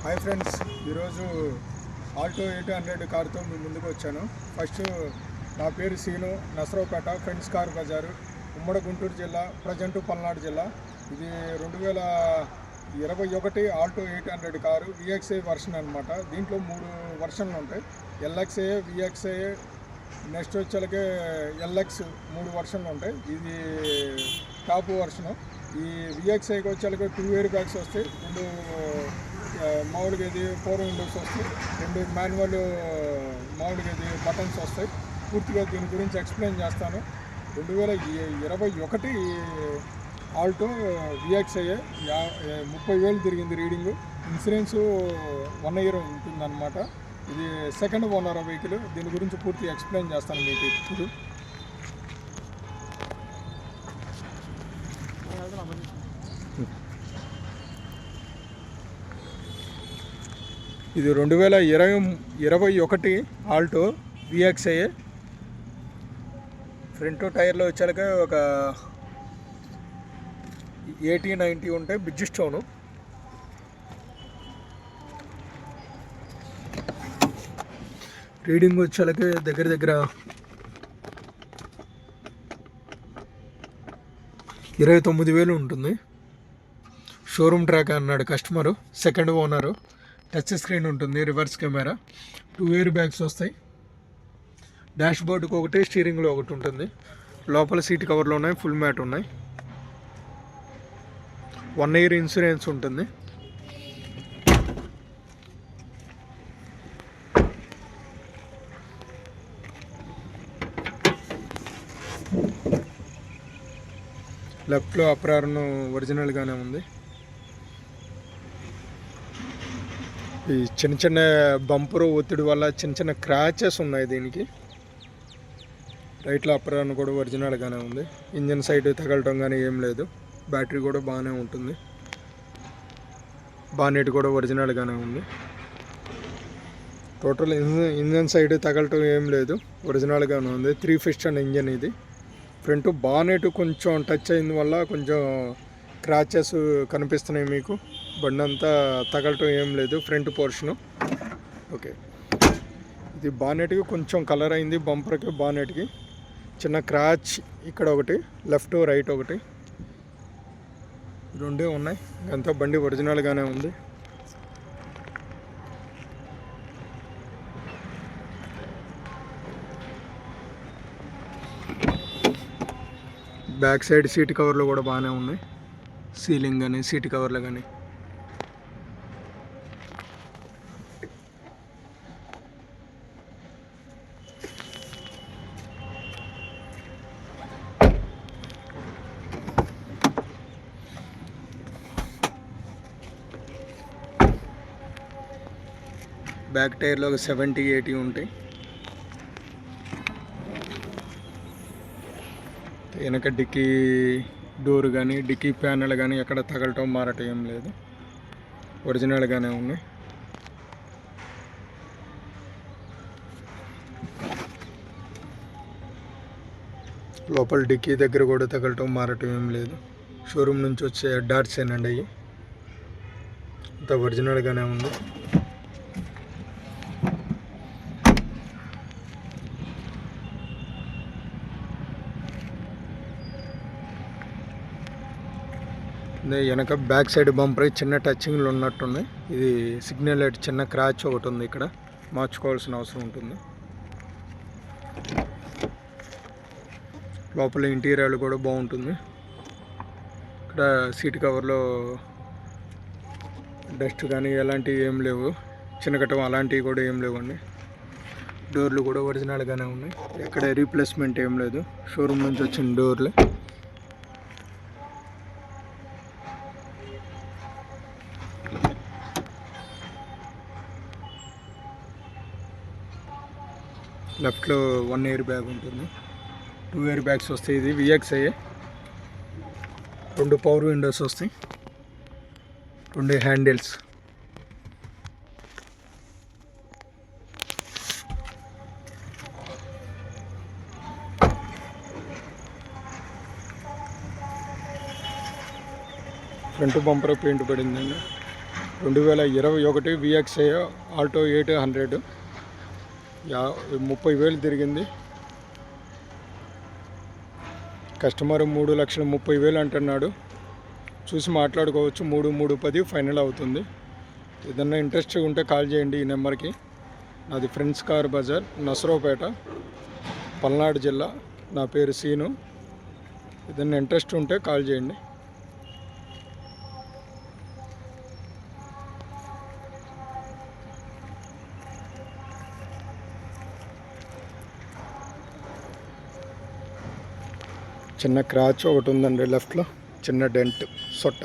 Hi friends, ఈరోజు Alto 800 కారుతో మీ ముందుకు వచ్చాను. ఫస్ట్ నా పేరు సీను, నసరావుపేట ఫ్రెండ్స్ కార్ బజారు, ఉమ్మడి గుంటూరు జిల్లా, ప్రజెంట్ పల్నాడు జిల్లా. ఇది 2021 ఆల్టో 800 కారు విఎక్స్ఐ వర్షన్ అనమాట. దీంట్లో 3 వర్షన్లు ఉంటాయి: ఎల్ఎక్స్ఐ, విఎక్స్ఐ, నెక్స్ట్ వచ్చేలకే ఎల్ఎక్స్. 3 వర్షన్లు ఉంటాయి. ఇది టాప్ వర్షను. ఈ విఎక్స్ఐకి వచ్చేలకి 2 ఎయిర్ బ్యాగ్స్ వస్తాయి, 2 మామూలుగా ఇది 4 విండోస్ వస్తాయి, 2 మాన్యువల్ మామూలుగా ఇది బటన్స్ వస్తాయి. పూర్తిగా దీని గురించి ఎక్స్ప్లెయిన్ చేస్తాను. 2021 ఆల్టో విఎక్స్ఐ 30,000 తిరిగింది రీడింగు. ఇన్సూరెన్సు 1 ఇయర్ ఉంటుందన్నమాట. ఇది సెకండ్ ఓనర్ వెహికల్. దీని గురించి పూర్తిగా ఎక్స్ప్లెయిన్ చేస్తాను మీకు ఇప్పుడు. ఇది 2021 ఆల్టో విఎక్స్ఐ. ఫ్రంట్ టైర్లో వచ్చాక ఒక 80-90 ఉంటాయి. Bridge stone. రీడింగ్ వచ్చాక దగ్గర 29,000 ఉంటుంది. షోరూమ్ ట్రాక్ అన్నాడు customer. Second owner. Touch screen ఉంటుంది, రివర్స్ కెమెరా, 2 ఎయిర్ బ్యాగ్స్ వస్తాయి. డాష్ బోర్డుకి ఒకటి, స్టీరింగ్లో ఒకటి ఉంటుంది. లోపల సీట్ కవర్లు ఉన్నాయి, ఫుల్ మ్యాట్ ఉన్నాయి. 1 ఇయర్ ఇన్సూరెన్స్ ఉంటుంది. లెఫ్ట్లో అప్రార్ను ఒరిజినల్గానే ఉంది. ఈ చిన్న బంపరు ఒత్తిడి వల్ల చిన్న క్రాచెస్ ఉన్నాయి దీనికి. రైట్లో అప్రాన్ కూడా ఒరిజినల్గానే ఉంది. ఇంజన్ సైడ్ తగలటం కానీ ఏం లేదు. బ్యాటరీ కూడా బాగానే ఉంటుంది. బానెట్ కూడా ఒరిజినల్గానే ఉంది. టోటల్ ఇంజన్ సైడ్ తగలటం ఏం లేదు, ఒరిజినల్గానే ఉంది. 3 పిస్టన్ ఇంజన్ ఇది. ఫ్రంట్ బానెట్ కొంచెం టచ్ అయిన వల్ల కొంచెం క్రాచెస్ కనిపిస్తున్నాయి మీకు. బండి అంతా తగలటం ఏం లేదు ఫ్రంట్ పోర్షను. ఓకే, ఇది బానెట్కి కొంచెం కలర్ అయింది. బంపర్కి బానెట్కి చిన్న క్రాచ్ ఇక్కడ ఒకటి, లెఫ్ట్ రైట్ ఒకటి, 2 ఉన్నాయి. అంతా బండి ఒరిజినల్గానే ఉంది. బ్యాక్ సైడ్ సీట్ కవర్లు కూడా బాగానే ఉన్నాయి. సీలింగ్ కానీ సీట్ కవర్లు కానీ. బ్యాక్ టైర్లో ఒక 70-80 ఉంటాయి. వెనక డిక్కీ డోర్ కానీ డిక్కీ ప్యానెల్ కానీ ఎక్కడ తగలటం మారటం ఏం లేదు, ఒరిజినల్గానే ఉన్నాయి. లోపల డిక్కీ దగ్గర కూడా తగలటం మారటం ఏం లేదు. షోరూమ్ నుంచి వచ్చే డాట్స్ ఏనండి అవి. అంత ఒరిజినల్గానే ఉంది. వెనక బ్యాక్ సైడ్ బంపర్ చిన్న టచింగ్లు ఉన్నట్టున్నాయి. ఇది సిగ్నల్ లైట్ చిన్న క్రాచ్ ఒకటి ఉంది, ఇక్కడ మార్చుకోవాల్సిన అవసరం ఉంటుంది. లోపల ఇంటీరియర్ కూడా బాగుంటుంది. ఇక్కడ సీట్ కవర్లో డస్ట్ కానీ ఎలాంటివి ఏం లేవు, చిన్నకటం అలాంటివి కూడా ఏం లేవండి. డోర్లు కూడా ఒరిజినల్గానే ఉన్నాయి, ఎక్కడ రీప్లేస్మెంట్ ఏం లేదు. షోరూమ్ నుంచి వచ్చిన డోర్లే. లెఫ్ట్లో 1 ఎయిర్ బ్యాగ్ ఉంటుంది, 2 ఎయిర్ బ్యాగ్స్ వస్తాయి. ఇది విఎక్స్ఐ. 2 పవర్ విండోస్ వస్తాయి, 2 హ్యాండిల్స్. ఫ్రంట్ బంపర్ పెయింట్ పడిందండి. 2021 VXA ఆల్టో 800 30,000 తిరిగింది. కస్టమర్ 3,30,000 అంటున్నాడు. చూసి మాట్లాడుకోవచ్చు. 3,10 ఫైనల్ అవుతుంది. ఏదన్నా ఇంట్రెస్ట్ ఉంటే కాల్ చేయండి ఈ నెంబర్కి. నాది ఫ్రెండ్స్ కార్ బజార్, నసరావుపేట, పల్నాడు జిల్లా. నా పేరు సీను. ఏదన్నా ఇంట్రెస్ట్ ఉంటే కాల్ చేయండి. చిన్న క్రాచ్ ఒకటి ఉందండి లెఫ్ట్లో, చిన్న డెంట్ సొట్ట.